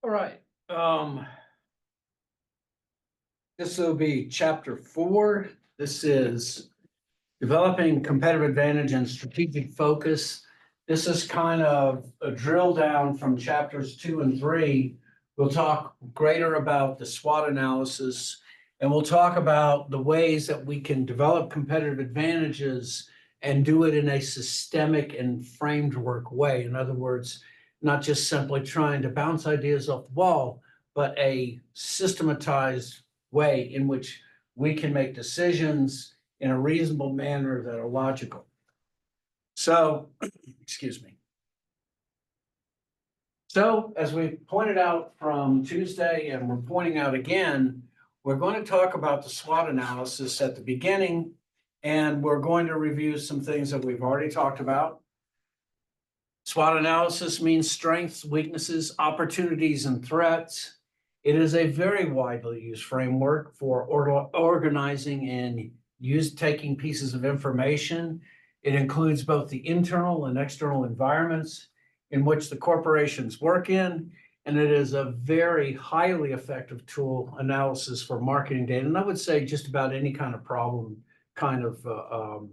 All right. This will be chapter 4. This is developing competitive advantage and strategic focus. This is kind of a drill down from chapters 2 and 3. We'll talk greater about the SWOT analysis, and we'll talk about the ways that we can develop competitive advantages and do it in a systemic and framework way. In other words, not just simply trying to bounce ideas off the wall, but a systematized way in which we can make decisions in a reasonable manner that are logical. So, excuse me. So, as we pointed out from Tuesday, and we're pointing out again, we're going to talk about the SWOT analysis at the beginning, and we're going to review some things that we've already talked about. SWOT analysis means strengths, weaknesses, opportunities, and threats. It is a very widely used framework for organizing and taking pieces of information. It includes both the internal and external environments in which the corporations work in, and it is a very highly effective tool analysis for marketing data. And I would say just about any kind of problem kind of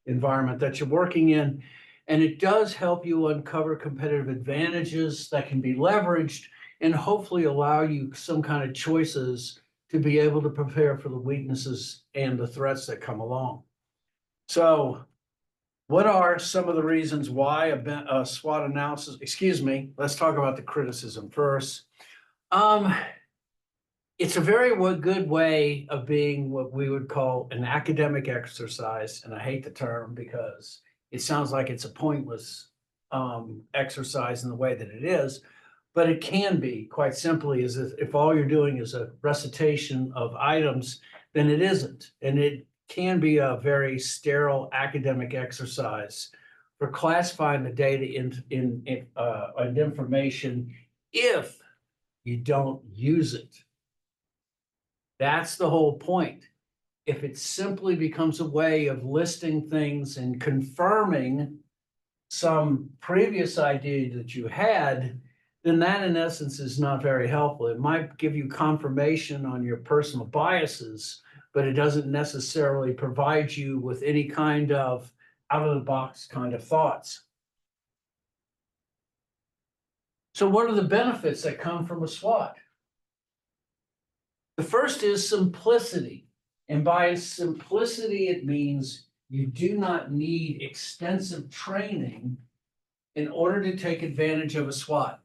environment that you're working in. And it does help you uncover competitive advantages that can be leveraged and hopefully allow you some kind of choices to be able to prepare for the weaknesses and the threats that come along. So what are some of the reasons why a SWOT analysis, let's talk about the criticism first. It's a very good way of being what we would call an academic exercise. And I hate the term because it sounds like it's a pointless exercise in the way that it is, but it can be quite simply as if all you're doing is a recitation of items, then it isn't. And it can be a very sterile academic exercise for classifying the data and information if you don't use it. That's the whole point. If it simply becomes a way of listing things and confirming some previous idea that you had, then that in essence is not very helpful. It might give you confirmation on your personal biases, but it doesn't necessarily provide you with any kind of out-of-the-box kind of thoughts. So what are the benefits that come from a SWOT? The first is simplicity. And by simplicity, it means you do not need extensive training in order to take advantage of a SWOT.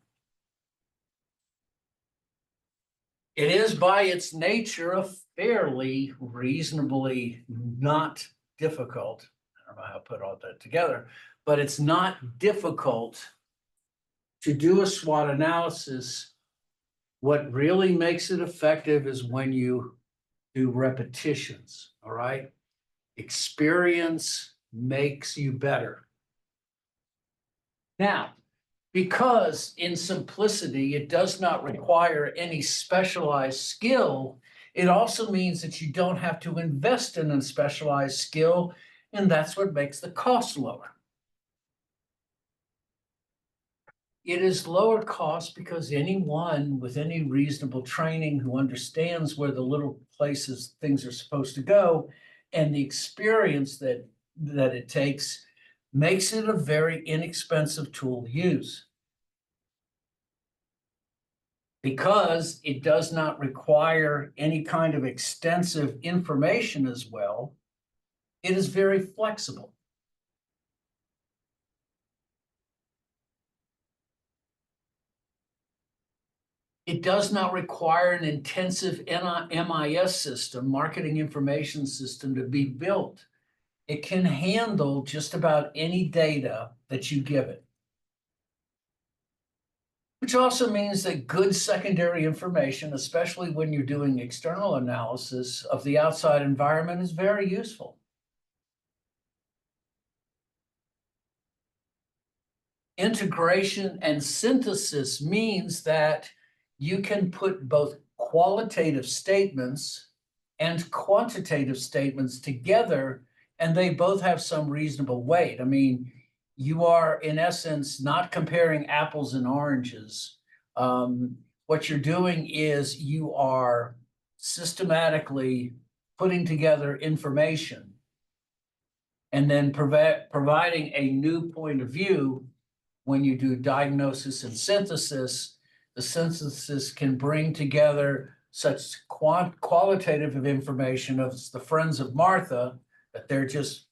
It is by its nature a fairly reasonably not difficult. I don't know how to put all that together, but it's not difficult to do a SWOT analysis. What really makes it effective is when you do repetitions, all right? Experience makes you better. Now, because in simplicity, it does not require any specialized skill, it also means that you don't have to invest in a specialized skill, and that's what makes the cost lower. It is lower cost because anyone with any reasonable training who understands where the little places things are supposed to go and the experience that it takes makes it a very inexpensive tool to use. Because it does not require any kind of extensive information as well, it is very flexible. It does not require an intensive MIS system, marketing information system, to be built. It can handle just about any data that you give it. Which also means that good secondary information, especially when you're doing external analysis of the outside environment, is very useful. Integration and synthesis means that you can put both qualitative statements and quantitative statements together, and they both have some reasonable weight. I mean, you are, in essence, not comparing apples and oranges. what you're doing is you are systematically putting together information and then providing a new point of view. When you do diagnosis and synthesis, the synthesis can bring together such qualitative of information of the friends of Martha, that they're just,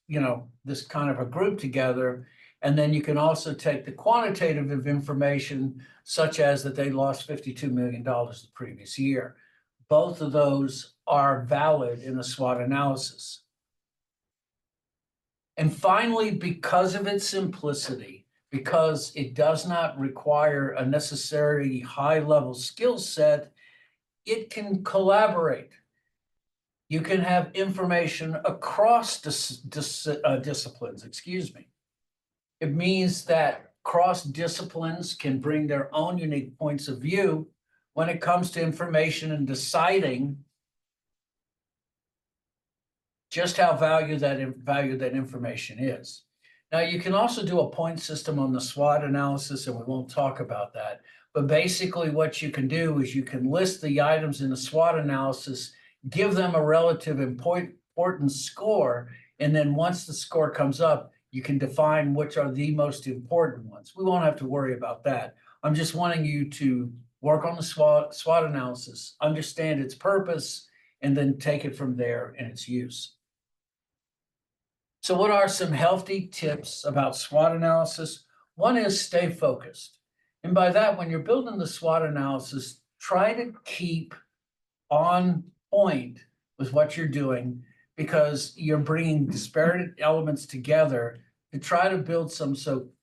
this kind of a group together. And then you can also take the quantitative of information, such as that they lost $52 million the previous year. Both of those are valid in a SWOT analysis. And finally, because of its simplicity, because it does not require a necessary high-level skill set, it can collaborate. You can have information across disciplines, excuse me. It means that cross disciplines can bring their own unique points of view when it comes to information and deciding just how valued that information is. Now, you can also do a point system on the SWOT analysis, and we won't talk about that. But basically what you can do is you can list the items in the SWOT analysis, give them a relative importance score, and then once the score comes up, you can define which are the most important ones. We won't have to worry about that. I'm just wanting you to work on the SWOT analysis, understand its purpose, and then take it from there in its use. So what are some healthy tips about SWOT analysis? One is stay focused. And by that, when you're building the SWOT analysis, try to keep on point with what you're doing, because you're bringing disparate elements together to try to build some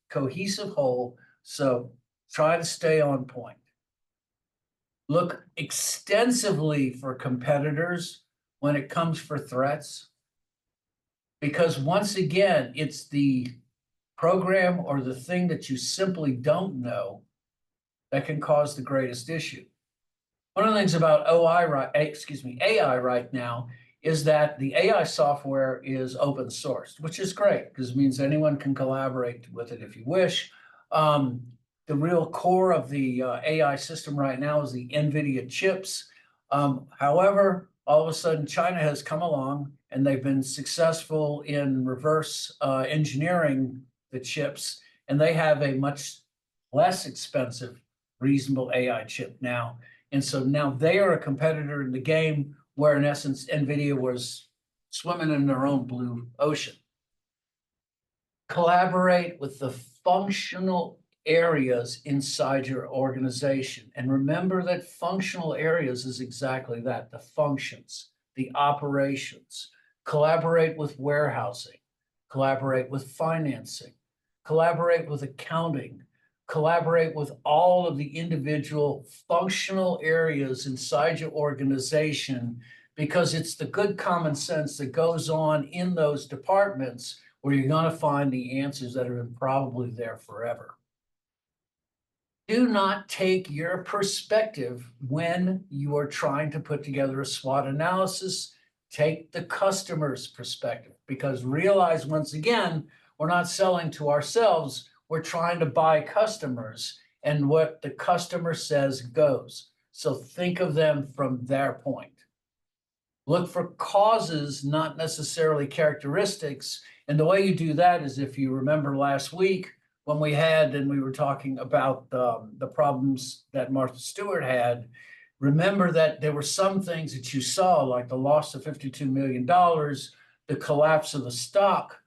cohesive whole. So try to stay on point. Look extensively for competitors when it comes for threats, because once again, it's the program or the thing that you simply don't know that can cause the greatest issue. One of the things about AI right now is that the AI software is open sourced, which is great because it means anyone can collaborate with it if you wish. The real core of the AI system right now is the NVIDIA chips. However, all of a sudden China has come along and they've been successful in reverse engineering the chips, and they have a much less expensive, reasonable AI chip now. And so now they are a competitor in the game where, in essence, NVIDIA was swimming in their own blue ocean. Collaborate with the functional areas inside your organization. And remember that functional areas is exactly that, the functions, the operations. Collaborate with warehousing, collaborate with financing, collaborate with accounting, collaborate with all of the individual functional areas inside your organization, because it's the good common sense that goes on in those departments where you're going to find the answers that are probably there forever. Do not take your perspective when you are trying to put together a SWOT analysis. Take the customer's perspective, because realize, once again, we're not selling to ourselves. We're trying to buy customers, and what the customer says goes. So think of them from their point. Look for causes, not necessarily characteristics. And the way you do that is, if you remember last week when we were talking about the problems that Martha Stewart had, remember that there were some things that you saw, like the loss of $52 million, the collapse of the stock.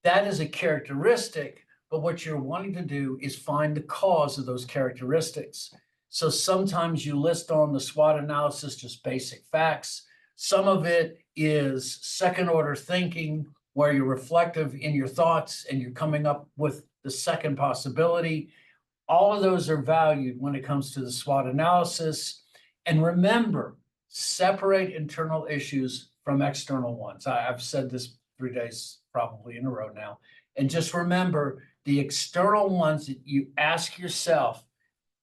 That is a characteristic, but what you're wanting to do is find the cause of those characteristics. So sometimes you list on the SWOT analysis just basic facts. Some of it is second order thinking, where you're reflective in your thoughts and you're coming up with the second possibility. All of those are valued when it comes to the SWOT analysis. And remember, separate internal issues from external ones. I've said this 3 days probably in a row now. And just remember, the external ones that you ask yourself,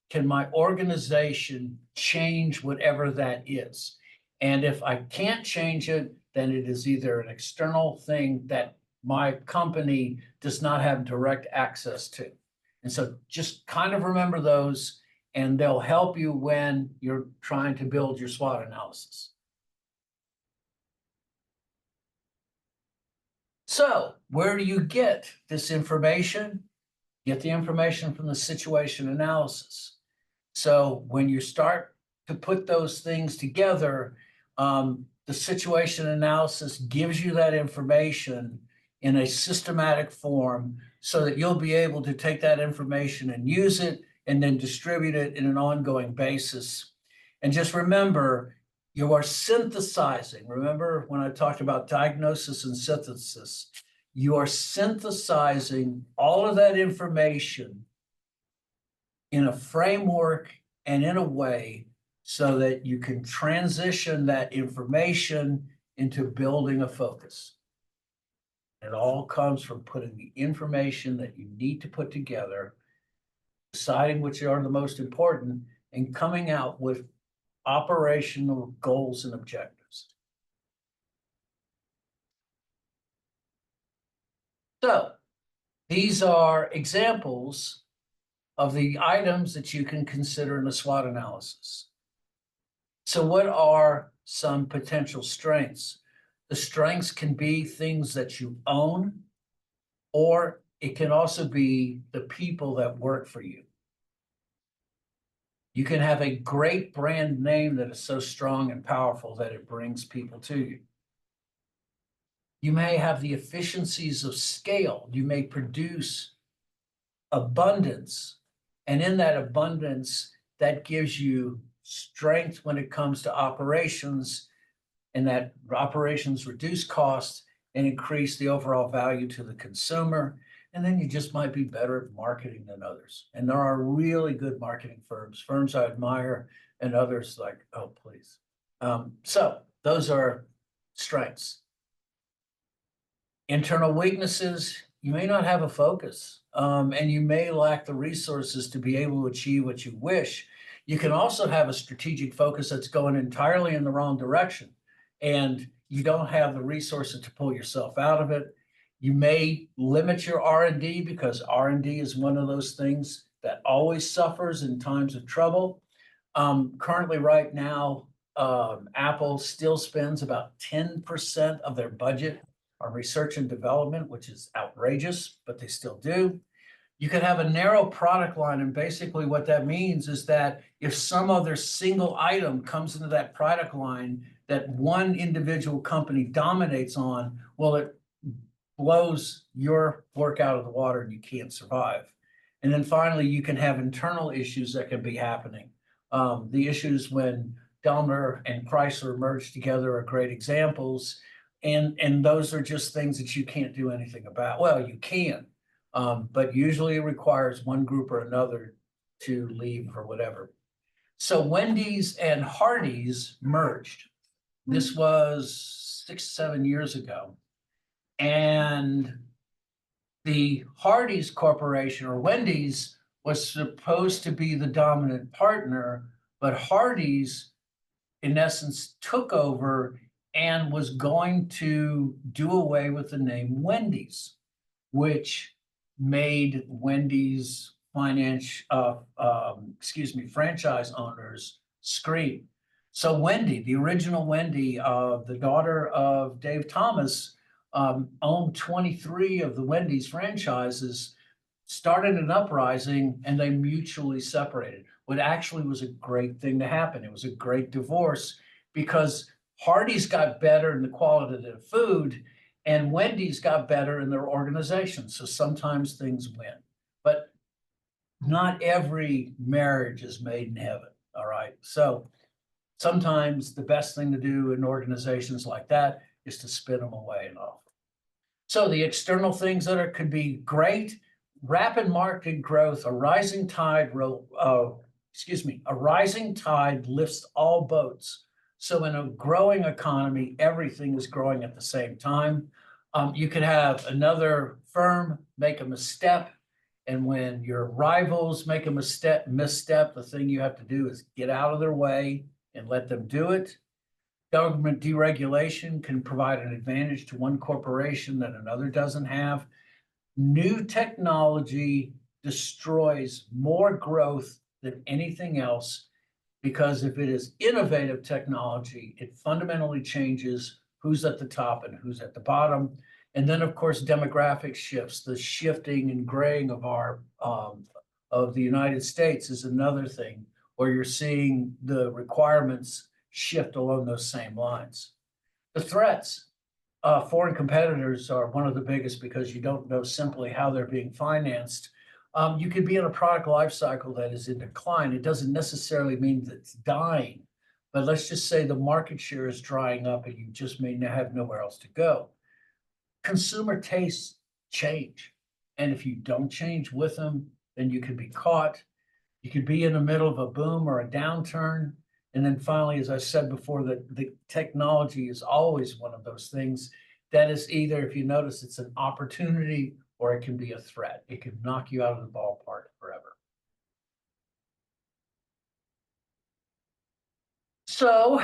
can my organization change whatever that is? And if I can't change it, then it is either an external thing that my company does not have direct access to. And so just kind of remember those. and they'll help you when you're trying to build your SWOT analysis. So where do you get this information? Get the information from the situation analysis. So when you start to put those things together, the situation analysis gives you that information in a systematic form so that you'll be able to take that information and use it and then distribute it in an ongoing basis. And just remember, you are synthesizing. Remember when I talked about diagnosis and synthesis? You are synthesizing all of that information in a framework and in a way so that you can transition that information into building a focus. It all comes from putting the information that you need to put together, deciding which are the most important, and coming out with operational goals and objectives. So these are examples of the items that you can consider in a SWOT analysis. So what are some potential strengths? The strengths can be things that you own, or it can also be the people that work for you. You can have a great brand name that is so strong and powerful that it brings people to you. You may have the efficiencies of scale. You may produce abundance, and in that abundance, that gives you strength when it comes to operations, and that operations reduce costs and increase the overall value to the consumer. And then you just might be better at marketing than others. And there are really good marketing firms I admire, and others like, oh, please. So those are strengths. Internal weaknesses, you may not have a focus, and you may lack the resources to be able to achieve what you wish. You can also have a strategic focus that's going entirely in the wrong direction, and you don't have the resources to pull yourself out of it. You may limit your R&D because R&D is one of those things that always suffers in times of trouble. Currently, right now, Apple still spends about 10% of their budget on research and development, which is outrageous, but they still do. You can have a narrow product line, and basically what that means is that if some other single item comes into that product line that one individual company dominates on, well, it blows your work out of the water and you can't survive. And then finally, you can have internal issues that can be happening. The issues when Daimler and Chrysler merged together are great examples. And those are just things that you can't do anything about. Well, you can, but usually it requires one group or another to leave or whatever. So Wendy's and Hardee's merged. This was 6-7 years ago. And the Hardee's Corporation, or Wendy's, was supposed to be the dominant partner, but Hardee's, in essence, took over and was going to do away with the name Wendy's, which made Wendy's franchise owners scream. So Wendy, the original Wendy, the daughter of Dave Thomas, owned 23 of the Wendy's franchises, started an uprising, and they mutually separated. What actually was a great thing to happen. It was a great divorce because Hardee's got better in the quality of their food, and Wendy's got better in their organization. So sometimes things win, but not every marriage is made in heaven. All right. So sometimes the best thing to do in organizations like that is to spin them away and off. So the external things that could be great: rapid market growth, a rising tide lifts all boats. So in a growing economy, everything is growing at the same time. You could have another firm make a misstep, and when your rivals make a misstep, the thing you have to do is get out of their way and let them do it. Government deregulation can provide an advantage to one corporation that another doesn't have. New technology destroys more growth than anything else, because if it is innovative technology, it fundamentally changes who's at the top and who's at the bottom. And then, of course, demographic shifts, the shifting and graying of of the United States is another thing where you're seeing the requirements shift along those same lines. The threats, foreign competitors are one of the biggest because you don't know simply how they're being financed. You could be in a product life cycle that is in decline. It doesn't necessarily mean that it's dying, but let's just say the market share is drying up and you just may have nowhere else to go. Consumer tastes change. And if you don't change with them, then you can be caught. You could be in the middle of a boom or a downturn. And then finally, as I said before, the technology is always one of those things that is either, if you notice, it's an opportunity or it can be a threat. It can knock you out of the ballpark forever. So,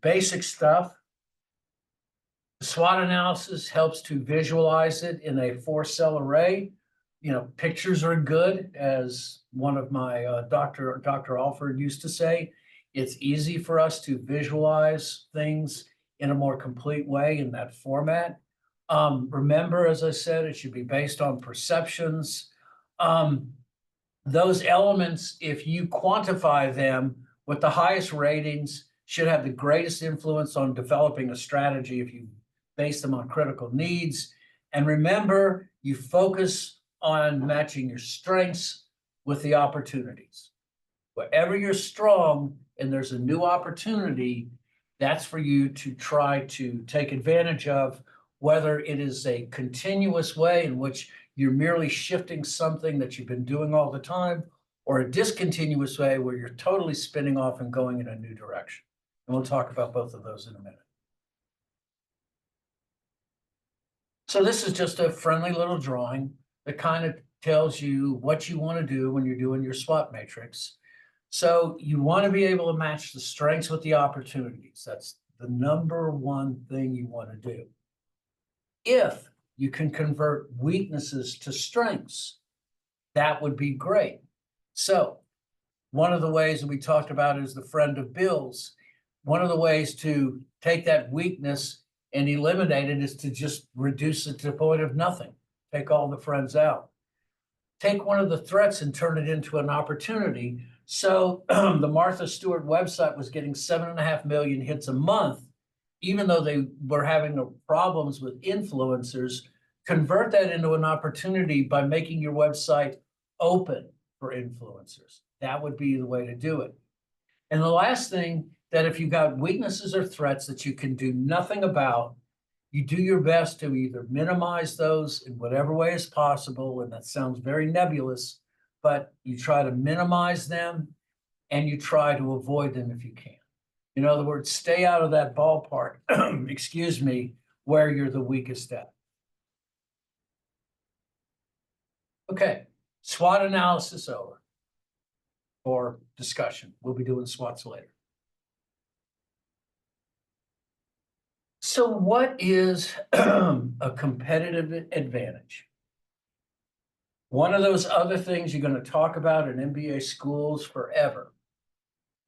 basic stuff. The SWOT analysis helps to visualize it in a 4-cell array. You know, pictures are good, as one of my Dr. Alford used to say. It's easy for us to visualize things in a more complete way in that format. Remember, as I said, it should be based on perceptions. Those elements, if you quantify them with the highest ratings, should have the greatest influence on developing a strategy if you base them on critical needs. And remember, you focus on matching your strengths with the opportunities. Wherever you're strong and there's a new opportunity, that's for you to try to take advantage of, whether it is a continuous way in which you're merely shifting something that you've been doing all the time, or a discontinuous way where you're totally spinning off and going in a new direction. And we'll talk about both of those in a minute. So this is just a friendly little drawing that kind of tells you what you want to do when you're doing your SWOT matrix. So you want to be able to match the strengths with the opportunities. That's the number one thing you want to do. If you can convert weaknesses to strengths, that would be great. So one of the ways that we talked about is the friend of Bill's. One of the ways to take that weakness and eliminate it is to just reduce it to the point of nothing. Take all the friends out. Take one of the threats and turn it into an opportunity. So the Martha Stewart website was getting 7.5 million hits a month, even though they were having problems with influencers. Convert that into an opportunity by making your website open for influencers. That would be the way to do it. And the last thing, that if you've got weaknesses or threats that you can do nothing about, you do your best to either minimize those in whatever way is possible, and that sounds very nebulous, but you try to minimize them and you try to avoid them if you can. In other words, stay out of that ballpark, excuse me, where you're the weakest at. Okay, SWOT analysis over, or discussion. We'll be doing SWOTs later. So what is a competitive advantage? One of those other things you're going to talk about in MBA schools forever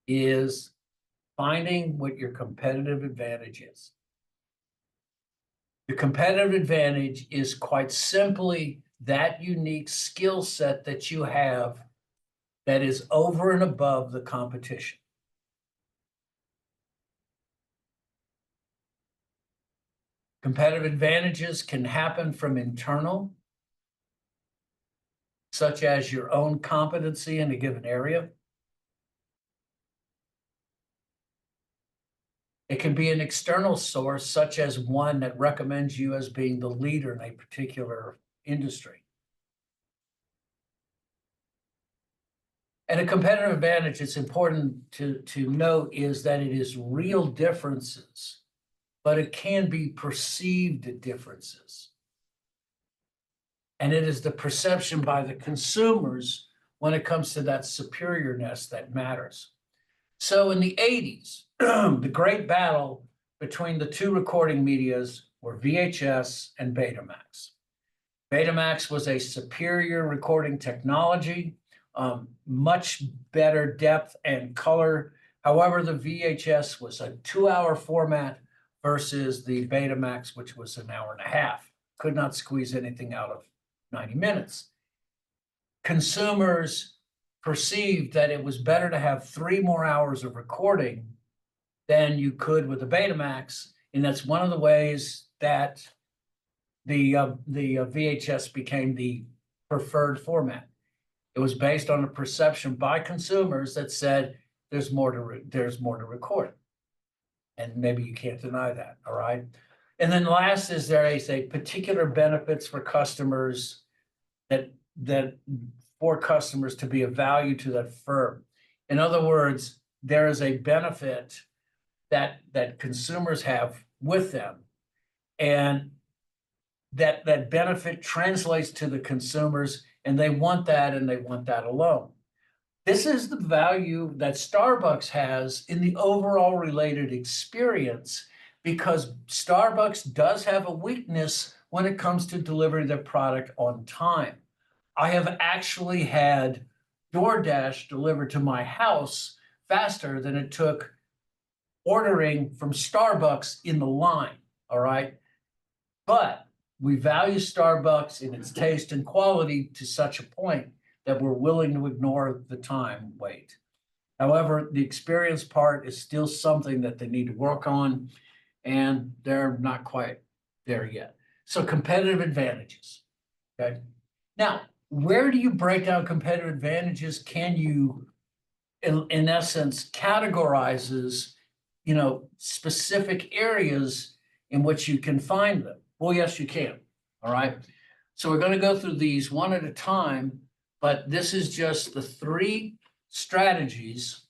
is finding what your competitive advantage is. The competitive advantage is quite simply that unique skill set that you have that is over and above the competition. Competitive advantages can happen from internal, such as your own competency in a given area. It can be an external source, such as one that recommends you as being the leader in a particular industry. And a competitive advantage, it's important to note, is that it is real differences, but it can be perceived differences. And it is the perception by the consumers when it comes to that superiorness that matters. So in the 80s, the great battle between the two recording medias were VHS and Betamax. Betamax was a superior recording technology, much better depth and color. However, the VHS was a 2-hour format versus the Betamax, which was an hour and a half. Could not squeeze anything out of 90 minutes. Consumers perceived that it was better to have 3 more hours of recording than you could with the Betamax, and that's one of the ways that the VHS became the preferred format. It was based on a perception by consumers that said there's more to record, and maybe you can't deny that. All right, and then last is there is a particular benefits for customers that for customers to be of value to that firm. In other words, there is a benefit that consumers have with them, and that benefit translates to the consumers, and they want that, and they want that alone. This is the value that Starbucks has in the overall related experience, because Starbucks does have a weakness when it comes to delivering their product on time. I have actually had DoorDash delivered to my house faster than it took ordering from Starbucks in the line, all right? But we value Starbucks in its taste and quality to such a point that we're willing to ignore the time wait. However, the experience part is still something that they need to work on, and they're not quite there yet. So competitive advantages, okay? Now, where do you break down competitive advantages? Can you, in essence, categorizes, specific areas in which you can find them? Well, yes, you can. All right. So we're going to go through these one at a time, but this is just the 3 strategies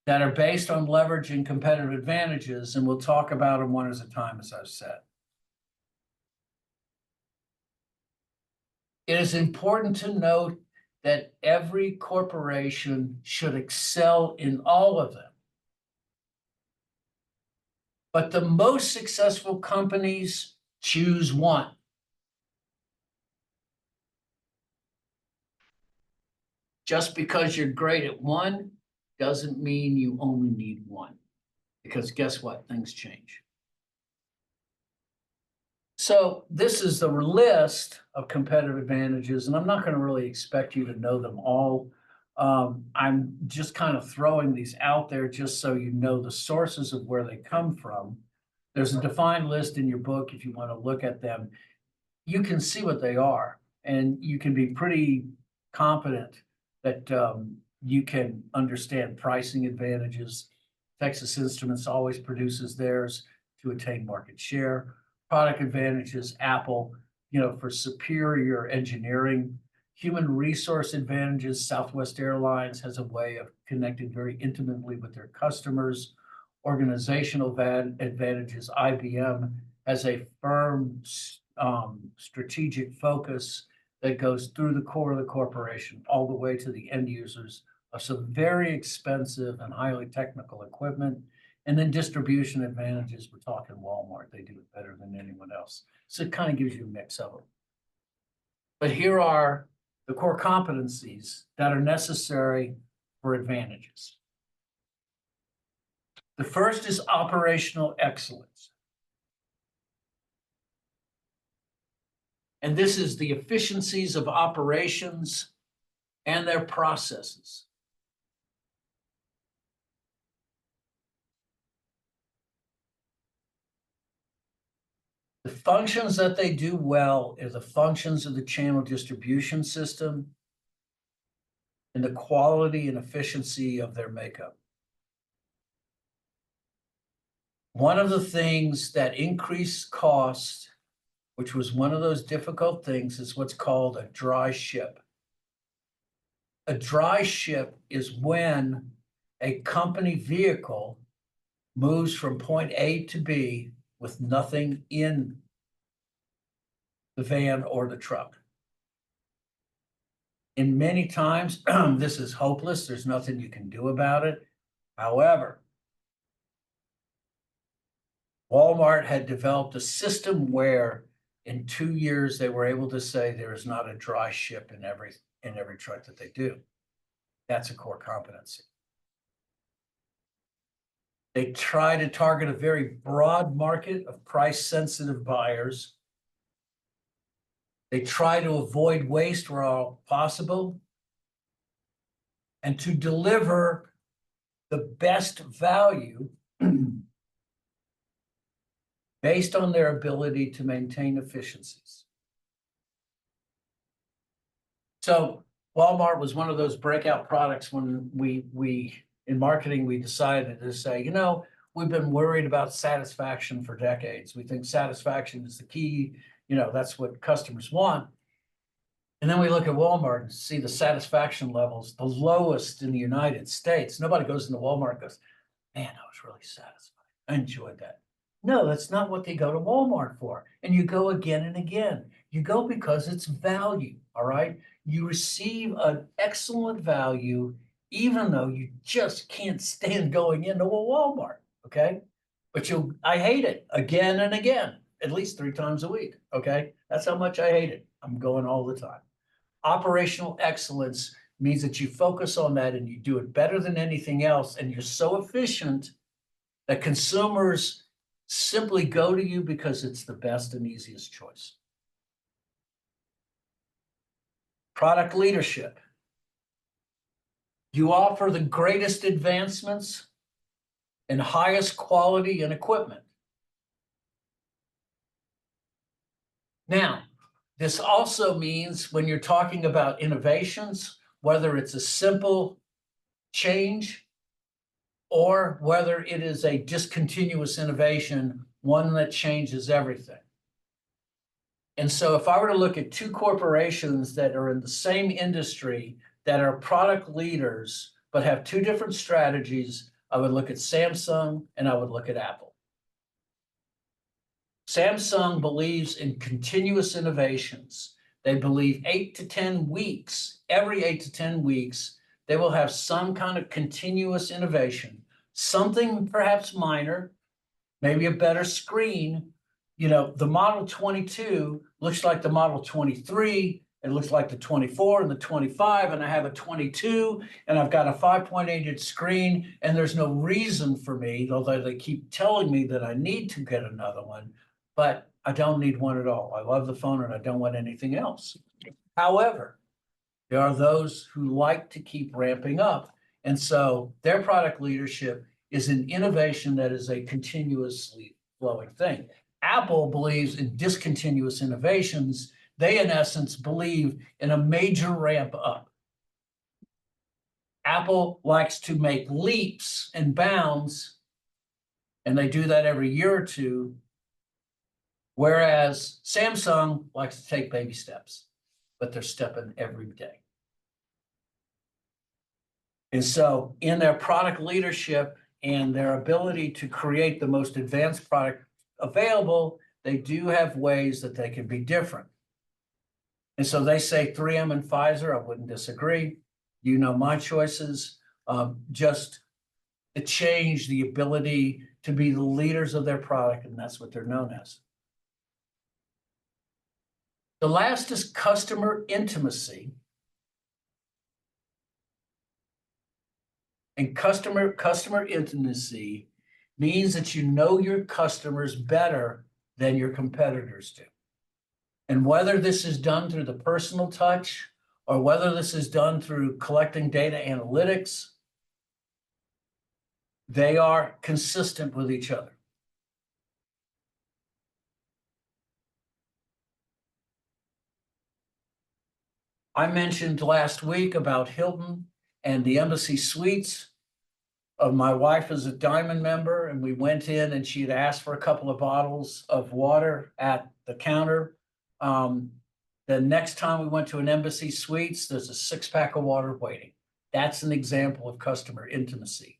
that are based on leveraging competitive advantages, and we'll talk about them one at a time, as I've said. It is important to note that every corporation should excel in all of them. But the most successful companies choose one. Just because you're great at one doesn't mean you only need one, because guess what? Things change. So this is the list of competitive advantages, and I'm not going to really expect you to know them all. I'm just kind of throwing these out there just so you know the sources of where they come from. There's a defined list in your book if you want to look at them. You can see what they are, and you can be pretty confident that you can understand pricing advantages. Texas Instruments always produces theirs to attain market share. Product advantages, Apple, for superior engineering. Human resource advantages, Southwest Airlines has a way of connecting very intimately with their customers. Organizational advantages, IBM has a firm strategic focus that goes through the core of the corporation all the way to the end users of some very expensive and highly technical equipment. And then distribution advantages, we're talking Walmart, they do it better than anyone else. So it kind of gives you a mix of them. But here are the core competencies that are necessary for advantages. The first is operational excellence. And this is the efficiencies of operations and their processes. The functions that they do well are the functions of the channel distribution system and the quality and efficiency of their makeup. One of the things that increased cost, which was one of those difficult things, is what's called a dry ship. A dry ship is when a company vehicle moves from point A to B with nothing in the van or the truck. And many times, this is hopeless. There's nothing you can do about it. However, Walmart had developed a system where in 2 years they were able to say there is not a dry ship in every truck that they do. That's a core competency. They try to target a very broad market of price-sensitive buyers. They try to avoid waste where all possible and to deliver the best value based on their ability to maintain efficiencies. So Walmart was one of those breakout products when we in marketing, we decided to say, you know, we've been worried about satisfaction for decades. We think satisfaction is the key, you know, that's what customers want. And then we look at Walmart and see the satisfaction levels, the lowest in the United States. Nobody goes into Walmart and goes, man, I was really satisfied. I enjoyed that. No, that's not what they go to Walmart for. And you go again and again. You go because it's value, all right? You receive an excellent value, even though you just can't stand going into a Walmart, okay? But I hate it again and again, at least 3 times a week, okay? That's how much I hate it. I'm going all the time. Operational excellence means that you focus on that and you do it better than anything else, and you're so efficient that consumers simply go to you because it's the best and easiest choice. Product leadership. You offer the greatest advancements and highest quality in equipment. Now, this also means when you're talking about innovations, whether it's a simple change or whether it is a discontinuous innovation, one that changes everything. And so if I were to look at 2 corporations that are in the same industry that are product leaders but have 2 different strategies, I would look at Samsung and I would look at Apple. Samsung believes in continuous innovations. They believe 8 to 10 weeks, every 8 to 10 weeks, they will have some kind of continuous innovation, something perhaps minor, maybe a better screen. You know, the Model 22 looks like the Model 23, it looks like the 24 and the 25, and I have a 22, and I've got a 5.8-inch screen, and there's no reason for me, although they keep telling me that I need to get another one, but I don't need one at all. I love the phone and I don't want anything else. However, there are those who like to keep ramping up. And so their product leadership is an innovation that is a continuously flowing thing. Apple believes in discontinuous innovations. They, in essence, believe in a major ramp up. Apple likes to make leaps and bounds, and they do that every year or 2, whereas Samsung likes to take baby steps, but they're stepping every day. And so in their product leadership and their ability to create the most advanced product available, they do have ways that they can be different. And so they say 3M and Pfizer, I wouldn't disagree. You know my choices, just to change the ability to be the leaders of their product, and that's what they're known as. The last is customer intimacy. And customer intimacy means that you know your customers better than your competitors do. And whether this is done through the personal touch or whether this is done through collecting data analytics, they are consistent with each other. I mentioned last week about Hilton and the Embassy Suites. My wife is a Diamond member, and we went in and she had asked for a couple of bottles of water at the counter. The next time we went to an Embassy Suites, there's a 6-pack of water waiting. That's an example of customer intimacy.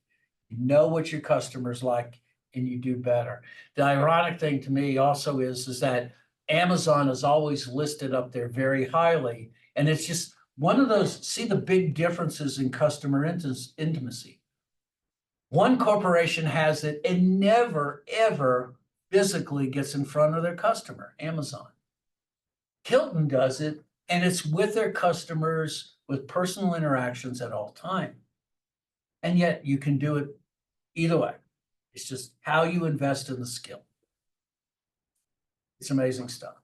You know what your customers like and you do better. The ironic thing to me also is that Amazon is always listed up there very highly. And it's just one of those, see the big differences in customer intimacy. One corporation has it and never, ever physically gets in front of their customer, Amazon. Hilton does it And it's with their customers, with personal interactions at all time. And yet you can do it either way. It's just how you invest in the skill. It's amazing stuff.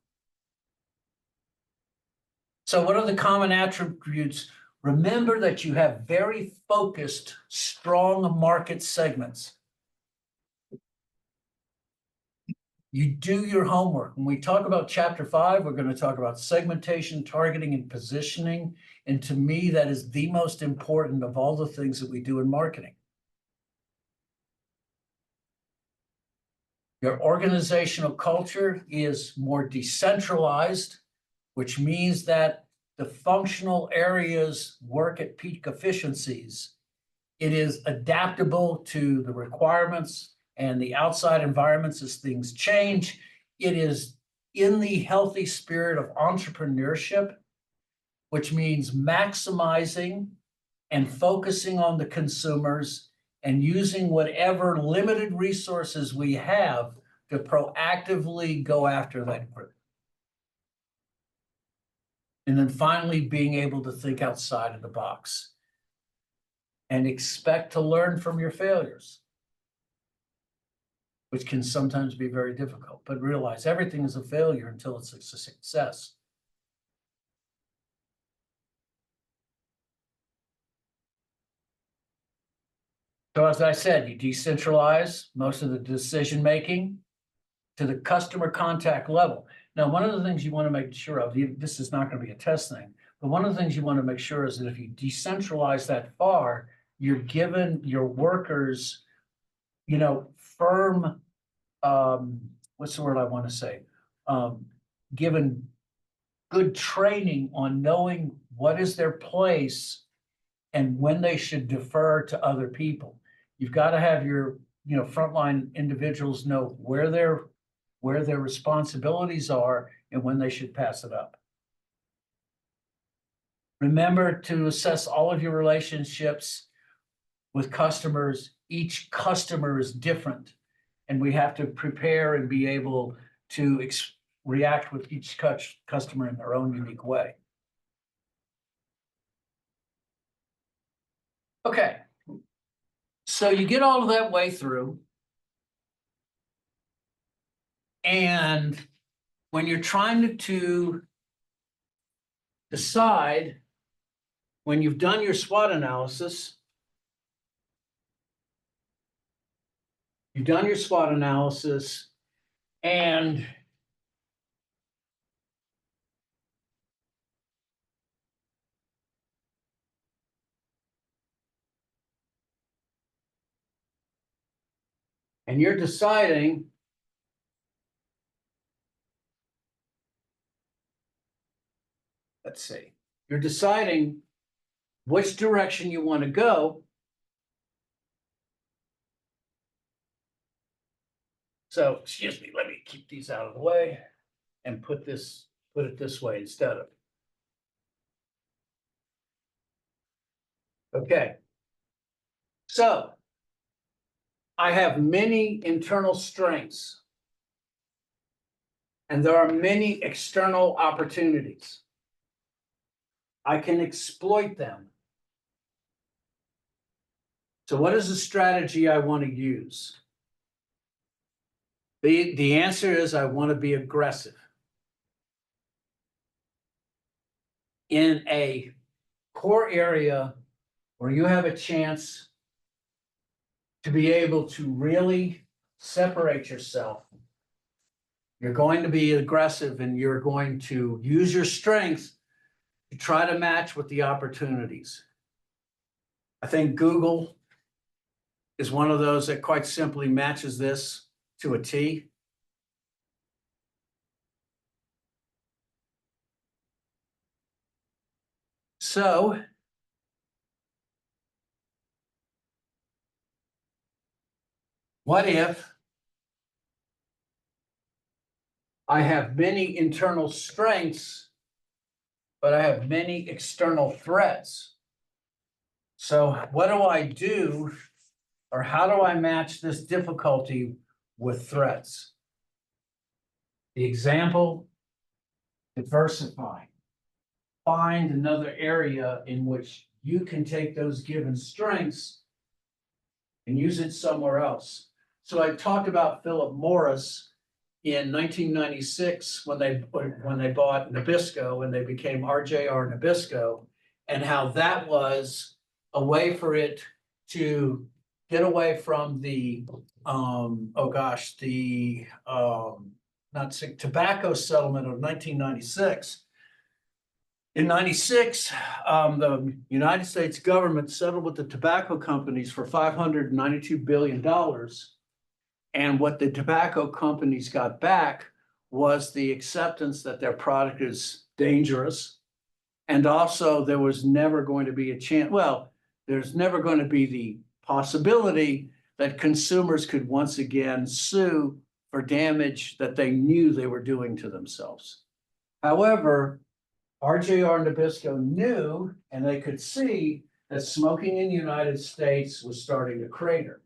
So what are the common attributes? Remember that you have very focused, strong market segments. You do your homework. When we talk about chapter 5, we're going to talk about segmentation, targeting, and positioning. And to me, that is the most important of all the things that we do in marketing. Your organizational culture is more decentralized, which means that the functional areas work at peak efficiencies. It is adaptable to the requirements and the outside environments as things change. It is in the healthy spirit of entrepreneurship, which means maximizing and focusing on the consumers and using whatever limited resources we have to proactively go after that group. And then finally, being able to think outside of the box and expect to learn from your failures, which can sometimes be very difficult, but realize everything is a failure until it's a success. So as I said, you decentralize most of the decision-making to the customer contact level. Now, one of the things you want to make sure of, this is not going to be a test thing, but one of the things you want to make sure is that if you decentralize that far, you're giving your workers, firm, what's the word I want to say? Given good training on knowing what is their place and when they should defer to other people. You've got to have your, frontline individuals know where their responsibilities are and when they should pass it up. Remember to assess all of your relationships with customers. Each customer is different, and we have to prepare and be able to react with each customer in their own unique way. Okay, so you get all of that way through, and when you're trying to decide, when you've done your SWOT analysis, and you're deciding you're deciding which direction you want to go. So, excuse me, let me keep these out of the way and put it this way instead of. Okay. So, I have many internal strengths, and there are many external opportunities. I can exploit them. So what is the strategy I want to use? The answer is I want to be aggressive in a core area where you have a chance to be able to really separate yourself. You're going to be aggressive and you're going to use your strengths to try to match with the opportunities. I think Google is one of those that quite simply matches this to a T. So, what if I have many internal strengths, but I have many external threats? So what do I do, or how do I match this difficulty with threats? The example, diversify. find another area in which you can take those given strengths and use it somewhere else. So I talked about Philip Morris in 1996 when they bought Nabisco and they became RJR Nabisco, and how that was a way for it to get away from the tobacco settlement of 1996. In 96, the United States government settled with the tobacco companies for $592 billion. And what the tobacco companies got back was the acceptance that their product is dangerous. And also there was never going to be a chance, well, there's never going to be the possibility that consumers could once again sue for damage that they knew they were doing to themselves. However, RJR Nabisco knew, and they could see, that smoking in the United States was starting to crater.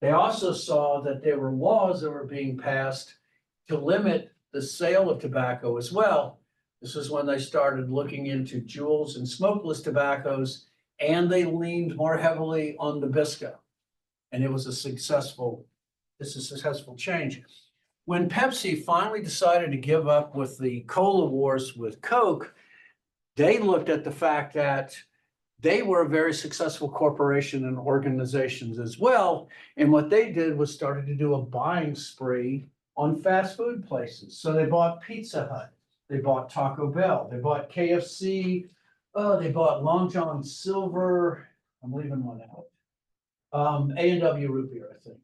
They also saw that there were laws that were being passed to limit the sale of tobacco as well. This is when they started looking into Juuls and smokeless tobaccos, and they leaned more heavily on Nabisco. And it was a successful change. When Pepsi finally decided to give up with the cola wars with Coke, they looked at the fact that they were a very successful corporation and organizations as well. And what they did was started to do a buying spree on fast food places. So they bought Pizza Hut, they bought Taco Bell, they bought KFC, they bought Long John Silver, I'm leaving one out, A&W Root Beer, I think.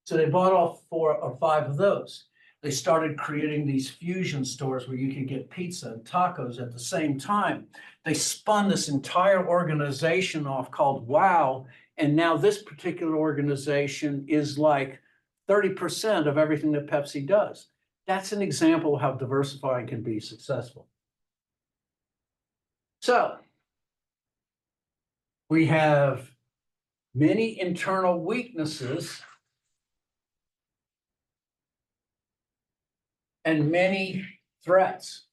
So they bought all 4 or 5 of those. They started creating these fusion stores where you could get pizza and tacos at the same time. They spun this entire organization off called WOW, and now this particular organization is like 30% of everything that Pepsi does. That's an example of how diversifying can be successful. So we have many internal weaknesses and many threats.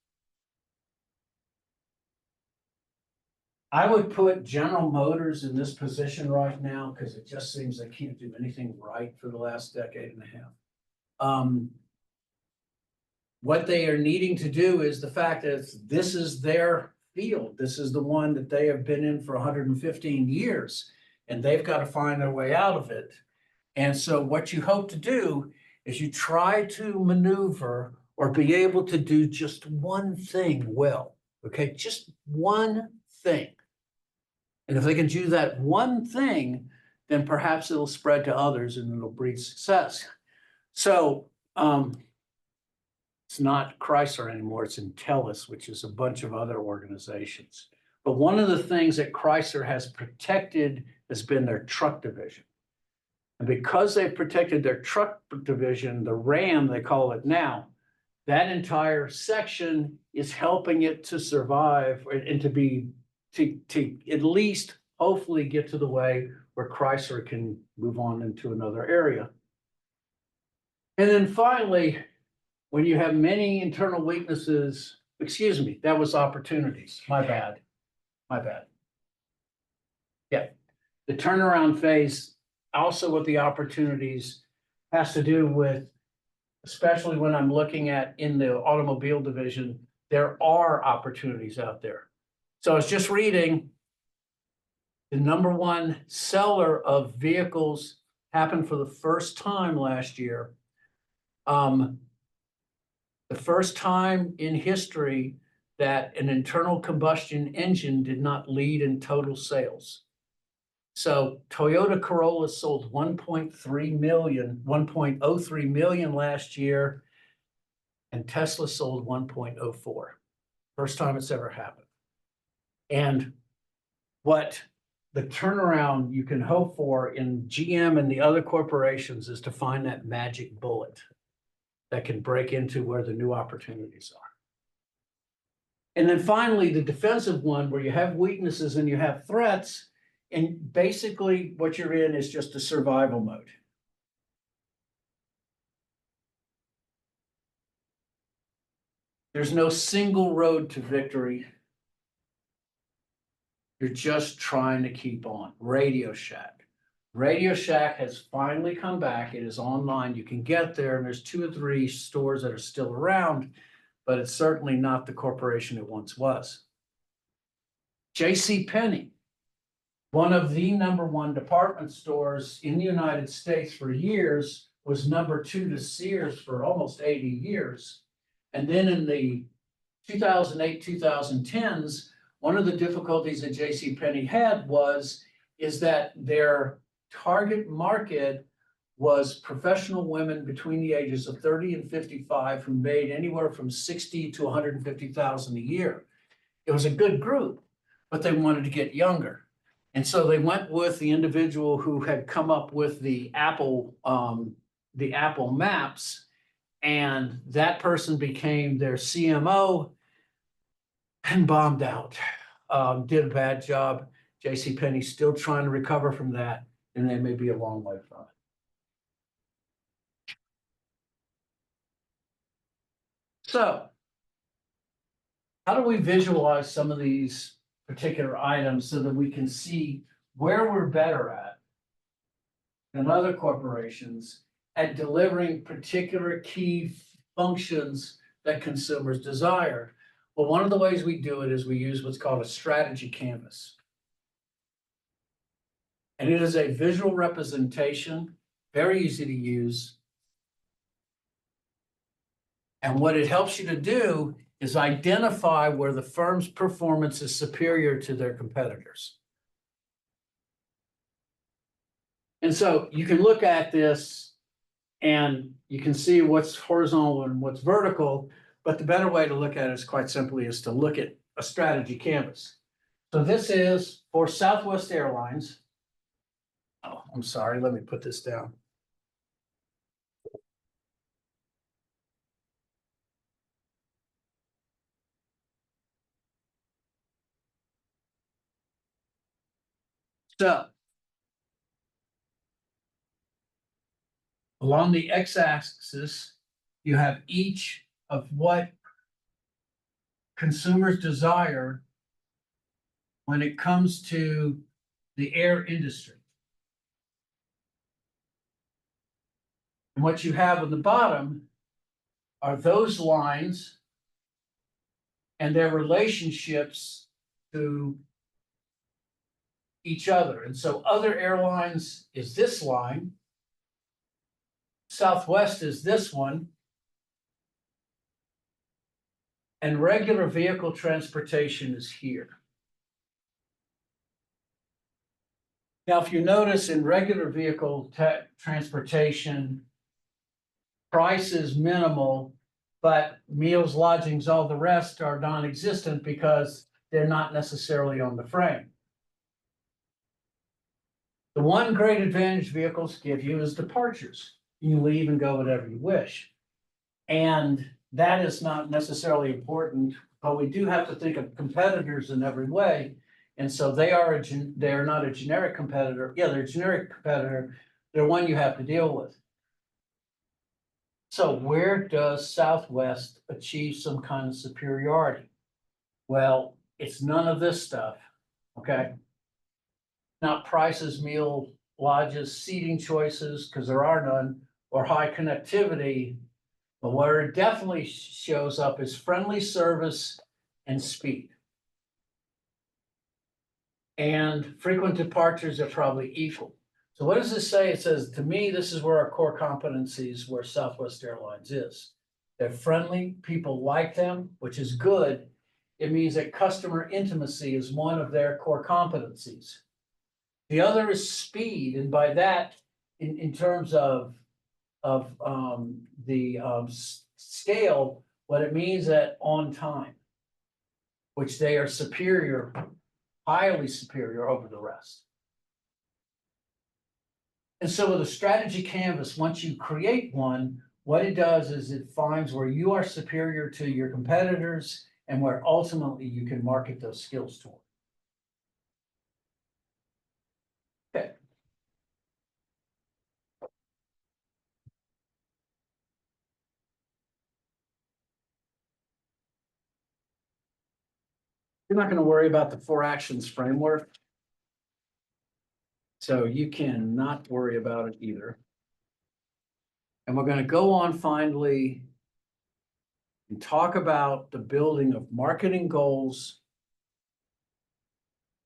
I would put General Motors in this position right now because it just seems they can't do anything right for the last decade and a half. What they are needing to do is the fact that this is their field. This is the one that they have been in for 115 years, and they've got to find their way out of it. And so what you hope to do is you try to maneuver or be able to do just one thing well, okay? Just one thing. And if they can do that one thing, then perhaps it'll spread to others and it'll breed success. So it's not Chrysler anymore, it's Intellis, which is a bunch of other organizations. But one of the things that Chrysler has protected has been their truck division. And because they've protected their truck division, the Ram, they call it now, that entire section is helping it to survive and to at least hopefully get to the way where Chrysler can move on into another area. And then finally, when you have many internal weaknesses, excuse me, that was opportunities. My bad. Yeah, the turnaround phase also with the opportunities has to do with, especially when I'm looking at in the automobile division, there are opportunities out there. So I was just reading the #1 seller of vehicles happened for the first time last year. The first time in history that an internal combustion engine did not lead in total sales. So Toyota Corolla sold 1.03 million last year, and Tesla sold 1.04. First time it's ever happened. And what the turnaround you can hope for in GM and the other corporations is to find that magic bullet that can break into where the new opportunities are. And then finally, the defensive one, where you have weaknesses and you have threats, and basically what you're in is just a survival mode. There's no single road to victory. You're just trying to keep on. Radio Shack. Radio Shack has finally come back. It is online. You can get there, and there's 2 or 3 stores that are still around, but it's certainly not the corporation it once was. J.C. Penney, one of the #1 department stores in the United States for years, was #2 to Sears for almost 80 years. And then in the 2008, 2010s, one of the difficulties that J.C. Penney had is that their target market was professional women between the ages of 30 and 55 who made anywhere from 60 to 150,000 a year. It was a good group, but they wanted to get younger. And so they went with the individual who had come up with the Apple Maps, and that person became their CMO and bombed out. Did a bad job. JCPenney's still trying to recover from that, and they may be a long way from it. So, how do we visualize some of these particular items so that we can see where we're better at than other corporations at delivering particular key functions that consumers desire? Well, one of the ways we do it is we use what's called a strategy canvas. And it is a visual representation, very easy to use. And what it helps you to do is identify where the firm's performance is superior to their competitors. And so you can look at this and you can see what's horizontal and what's vertical, but the better way to look at it is quite simply is to look at a strategy canvas. So this is for Southwest Airlines. Oh, I'm sorry, let me put this down. So along the x-axis, you have each of what consumers desire when it comes to the air industry. And what you have on the bottom are those lines and their relationships to each other. And so other airlines is this line. Southwest is this one. And regular vehicle transportation is here. Now, if you notice in regular vehicle transportation, price is minimal, but meals, lodgings, all the rest are non-existent because they're not necessarily on the frame. The one great advantage vehicles give you is departures. You leave and go whatever you wish. And that is not necessarily important, but we do have to think of competitors in every way. And so they are not a generic competitor. Yeah, they're a generic competitor. They're one you have to deal with. So where does Southwest achieve some kind of superiority? Well, it's none of this stuff, okay? Not prices, meal, lodges, seating choices, because there are none, or high connectivity. But where it definitely shows up is friendly service and speed. And frequent departures are probably equal. So what does this say? It says, to me, this is where our core competencies, where Southwest Airlines is. They're friendly, people like them, which is good. It means that customer intimacy is one of their core competencies. The other is speed, and by that, in terms of scale, what it means that on time, which they are superior, highly superior over the rest. And so with a strategy canvas, once you create one, what it does is it finds where you are superior to your competitors and where ultimately you can market those skills toward. Okay. You're not going to worry about the 4 actions framework. So you cannot worry about it either. And we're going to go on finally and talk about the building of marketing goals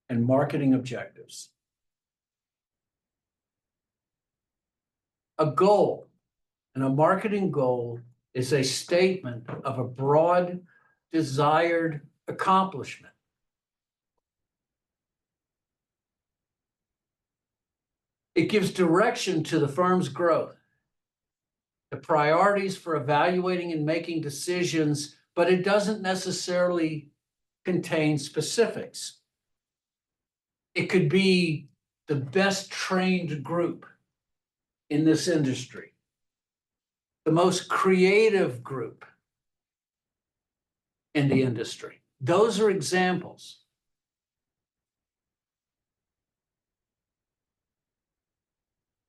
and marketing objectives. A goal and a marketing goal is a statement of a broad desired accomplishment. It gives direction to the firm's growth, the priorities for evaluating and making decisions, but it doesn't necessarily contain specifics. It could be the best trained group in this industry, the most creative group in the industry. Those are examples.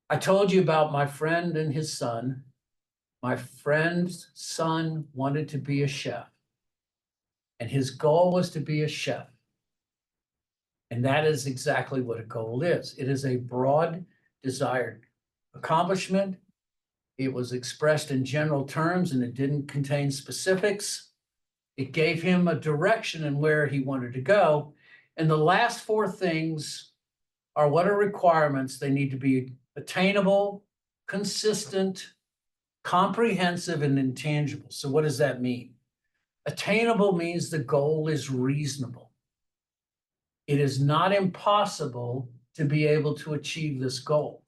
I told you about my friend and his son. My friend's son wanted to be a chef, and his goal was to be a chef. And that is exactly what a goal is. It is a broad, desired accomplishment. It was expressed in general terms, and it didn't contain specifics. It gave him a direction in where he wanted to go. And the last 4 things are what are requirements. They need to be attainable, consistent, comprehensive, and intangible. So what does that mean? Attainable means the goal is reasonable. It is not impossible to be able to achieve this goal.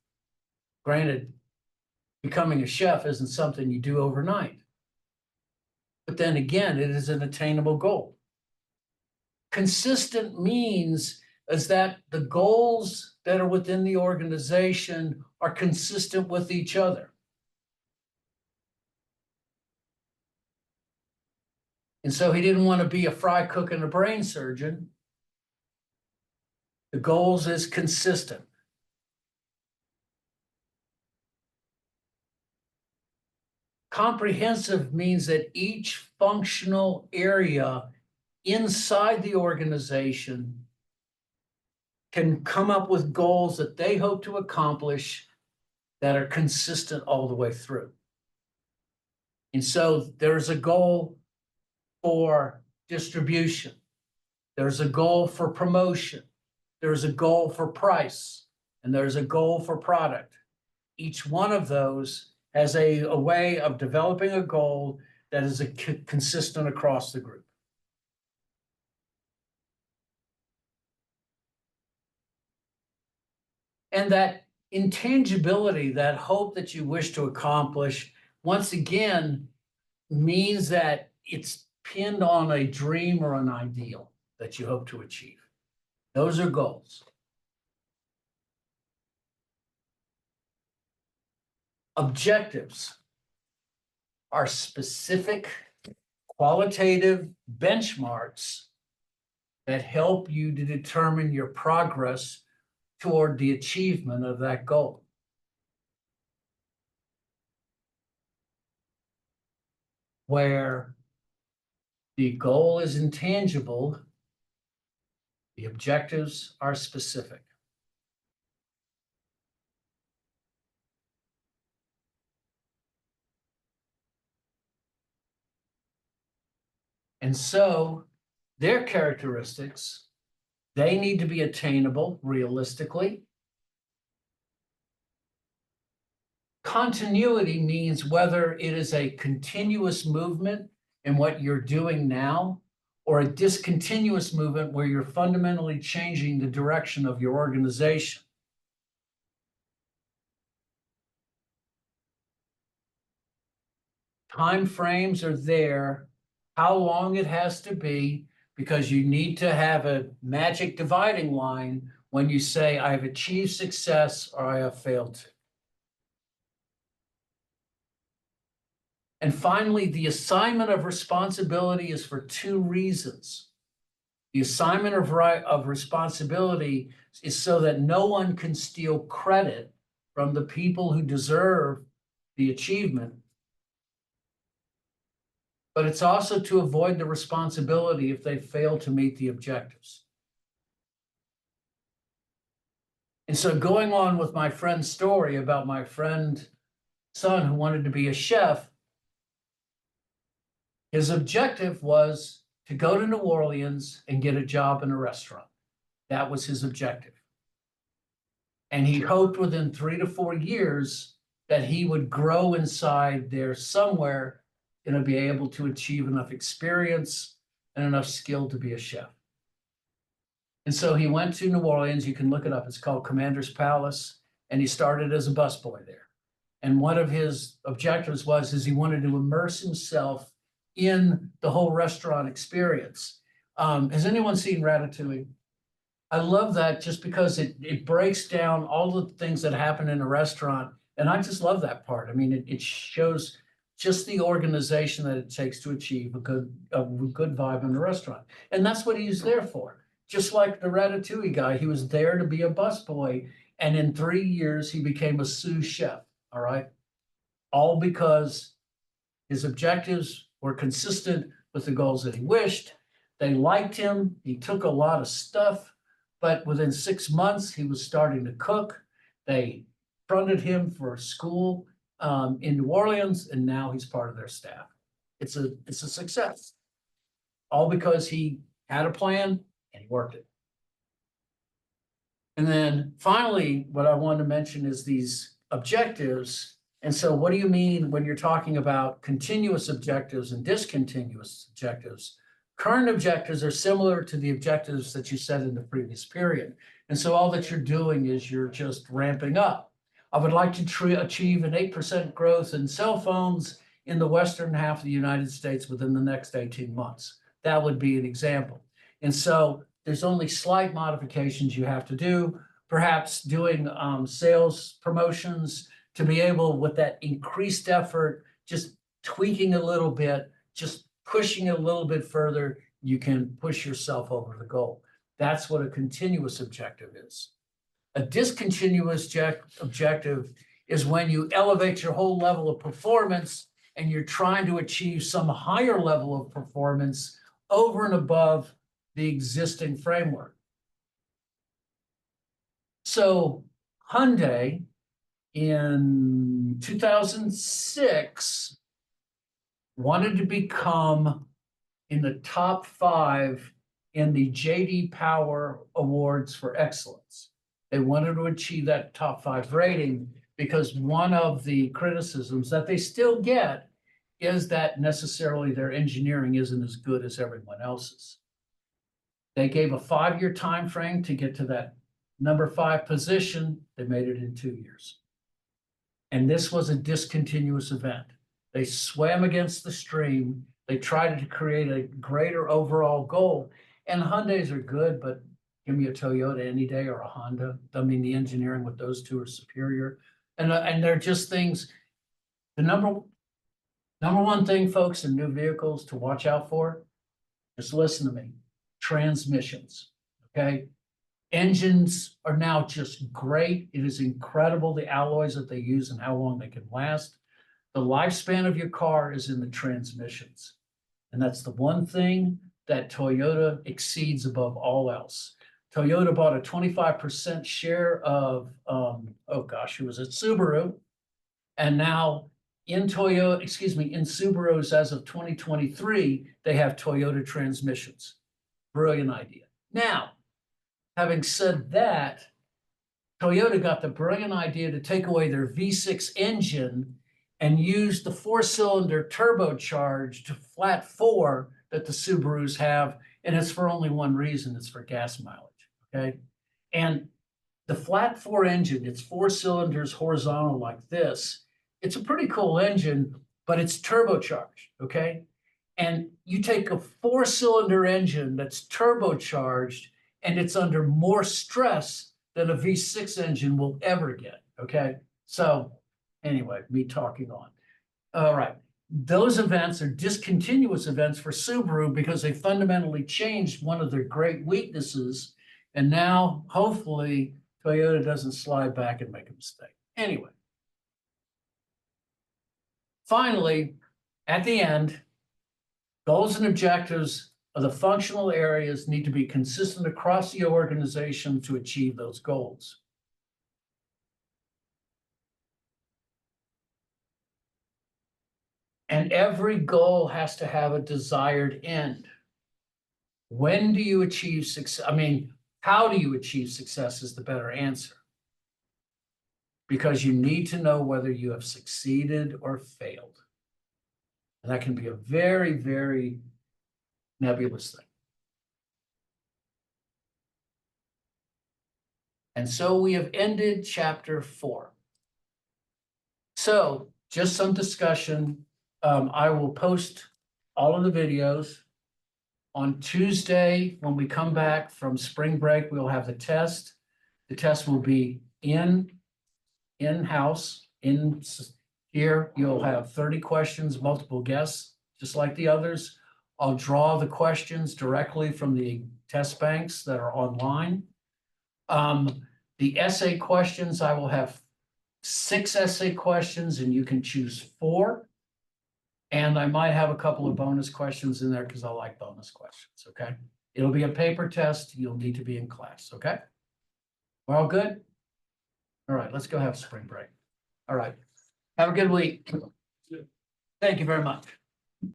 Granted, becoming a chef isn't something you do overnight. But then again, it is an attainable goal. Consistent means is that the goals that are within the organization are consistent with each other. And so he didn't want to be a fry cook and a brain surgeon. The goals is consistent. Comprehensive means that each functional area inside the organization can come up with goals that they hope to accomplish that are consistent all the way through. And so there's a goal for distribution. There's a goal for promotion. There's a goal for price, and there's a goal for product. Each one of those has a way of developing a goal that is consistent across the group. And that intangibility, that hope that you wish to accomplish, once again, means that it's pinned on a dream or an ideal that you hope to achieve. Those are goals. Objectives are specific, qualitative benchmarks that help you to determine your progress toward the achievement of that goal. Where the goal is intangible, the objectives are specific. And so their characteristics, they need to be attainable realistically. Continuity means whether it is a continuous movement in what you're doing now, or a discontinuous movement where you're fundamentally changing the direction of your organization. Time frames are there, how long it has to be, because you need to have a magic dividing line when you say, I've achieved success or I have failed to. And finally, the assignment of responsibility is for 2 reasons. The assignment of responsibility is so that no one can steal credit from the people who deserve the achievement. but it's also to avoid the responsibility if they fail to meet the objectives. And so going on with my friend's story about my friend's son who wanted to be a chef, his objective was to go to New Orleans and get a job in a restaurant. That was his objective. And he hoped within 3 to 4 years that he would grow inside there somewhere and be able to achieve enough experience and enough skill to be a chef. And so he went to New Orleans. You can look it up. It's called Commander's Palace. And he started as a busboy there. And one of his objectives was he wanted to immerse himself in the whole restaurant experience. Has anyone seen Ratatouille? I love that just because it breaks down all the things that happen in a restaurant. And I just love that part. I mean, it shows just the organization that it takes to achieve a good vibe in a restaurant. And that's what he's there for. Just like the Ratatouille guy, he was there to be a busboy. And in 3 years, he became a sous chef. All right. All because his objectives were consistent with the goals that he wished. They liked him. He took a lot of stuff. But within 6 months, he was starting to cook. They funded him for school in New Orleans, and now he's part of their staff. It's a success. All because he had a plan and he worked it. And then finally, what I wanted to mention is these objectives. And so what do you mean when you're talking about continuous objectives and discontinuous objectives? Current objectives are similar to the objectives that you set in the previous period. And so all that you're doing is you're just ramping up. I would like to achieve an 8% growth in cell phones in the western half of the United States within the next 18 months. That would be an example. And so there's only slight modifications you have to do, perhaps doing sales promotions to be able, with that increased effort, just tweaking a little bit, just pushing a little bit further, you can push yourself over the goal. That's what a continuous objective is. A discontinuous objective is when you elevate your whole level of performance and you're trying to achieve some higher level of performance over and above the existing framework. So Hyundai in 2006 wanted to become in the top 5 in the J.D. Power Awards for Excellence. They wanted to achieve that top 5 rating because one of the criticisms that they still get is that necessarily their engineering isn't as good as everyone else's. They gave a 5-year time frame to get to that number 5 position. They made it in 2 years. And this was a discontinuous event. They swam against the stream. They tried to create a greater overall goal. And Hyundais are good, but give me a Toyota any day or a Honda. I mean, the engineering with those two are superior. And they're just things. The number one thing, folks, in new vehicles to watch out for, just listen to me, transmissions, okay? Engines are now just great. It is incredible the alloys that they use and how long they can last. The lifespan of your car is in the transmissions. And that's the one thing that Toyota exceeds above all else. Toyota bought a 25% share of, who was it? Subaru. And now in Subarus as of 2023, they have Toyota transmissions. Brilliant idea. Now, having said that, Toyota got the brilliant idea to take away their V6 engine and use the 4-cylinder turbocharged flat 4 that the Subarus have. And it's for only one reason, it's for gas mileage, okay? And the flat 4 engine, it's 4 cylinders horizontal like this. It's a pretty cool engine, but it's turbocharged, okay? And you take a 4-cylinder engine that's turbocharged and it's under more stress than a V6 engine will ever get, okay? So anyway, me talking on. All right, those events are discontinuous events for Subaru because they fundamentally changed one of their great weaknesses. And now, hopefully, Toyota doesn't slide back and make a mistake. Anyway. Finally, at the end, Goals and objectives of the functional areas need to be consistent across the organization to achieve those goals. And every goal has to have a desired end. When do you achieve success? How do you achieve success is the better answer. Because you need to know whether you have succeeded or failed. And that can be a very, very nebulous thing. And so we have ended chapter 4. So just some discussion. I will post all of the videos. On Tuesday, when we come back from spring break, we'll have the test. The test will be in-house, in here. You'll have 30 questions, multiple guesses, just like the others. I'll draw the questions directly from the test banks that are online. The essay questions, I will have 6 essay questions and you can choose 4. And I might have a couple of bonus questions in there because I like bonus questions, okay? It'll be a paper test. You'll need to be in class, okay? We're all good? All right, let's go have spring break. All right. Have a good week. Thank you very much.